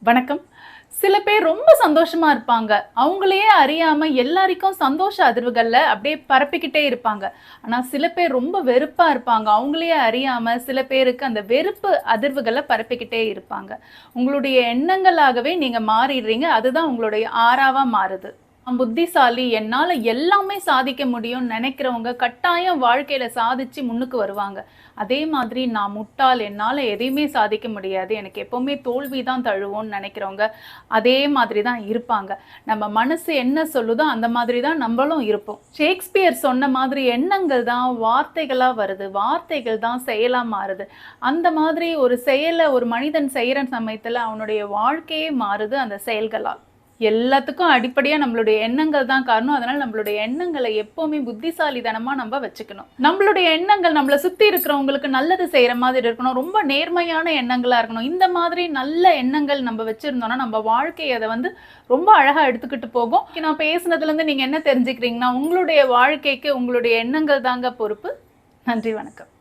வணக்கம். சில பேர் ரொம்ப சந்தோஷமா இருப்பாங்க. அவங்களையே அறியாம எல்லாருக்கும் சந்தோஷ அதிர்வுகள்ல அப்படியே பரப்பிக்கிட்டே இருப்பாங்க. ஆனா சில பேர் ரொம்ப வெறுப்பா இருப்பாங்க. அவங்களையே அறியாம சில பேருக்கு அந்த வெறுப்பு அதிர்வுகள பரப்பிக்கிட்டே இருப்பாங்க. உங்களுடைய எண்ணங்களாகவே நீங்க மாறிடுறீங்க. அதுதான் உங்களுடைய ஆறாவா மாறுது. நான் புத்திசாலி, என்னால எல்லாமே சாதிக்க முடியும்னு நெனைக்கிறவங்க கட்டாயம் வாழ்க்கையில சாதிச்சு முன்னுக்கு வருவாங்க. அதே மாதிரி நான் முட்டாள், என்னால எதையுமே சாதிக்க முடியாது, எனக்கு எப்பவுமே தோல்வி தான் தழுவும்னு நெனைக்கிறவங்க அதே மாதிரி தான் இருப்பாங்க. நம்ம மனசு என்ன சொல்லுதோ அந்த மாதிரி தான் நம்பளும் இருப்போம். ஷேக்ஸ்பியர் சொன்ன மாதிரி எண்ணங்கள் தான் வார்த்தைகளா வருது, வார்த்தைகள் தான் செயலா மாறுது. அந்த மாதிரி ஒரு செயல ஒரு மனிதன் செய்யற சமயத்துல அவனுடைய வாழ்க்கையே மாறுது அந்த செயல்களால். எல்லாத்துக்கும் அடிப்படையா நம்மளுடைய எண்ணங்கள் தான் காரணம். அதனால நம்மளுடைய எண்ணங்களை எப்பவுமே புத்திசாலித்தனமா நம்ம வச்சுக்கணும். நம்மளுடைய எண்ணங்கள் நம்மள சுத்தி இருக்கிறவங்களுக்கு நல்லது செய்யற மாதிரி இருக்கணும். ரொம்ப நேர்மையான எண்ணங்களா இருக்கணும். இந்த மாதிரி நல்ல எண்ணங்கள் நம்ம வச்சிருந்தோம்னா நம்ம வாழ்க்கை அதை ரொம்ப அழகா எடுத்துக்கிட்டு போகும். நான் பேசுனதுல இருந்து நீங்க என்ன தெரிஞ்சுக்கிறீங்கன்னா, உங்களுடைய வாழ்க்கைக்கு உங்களுடைய எண்ணங்கள் தாங்க பொறுப்பு. நன்றி, வணக்கம்.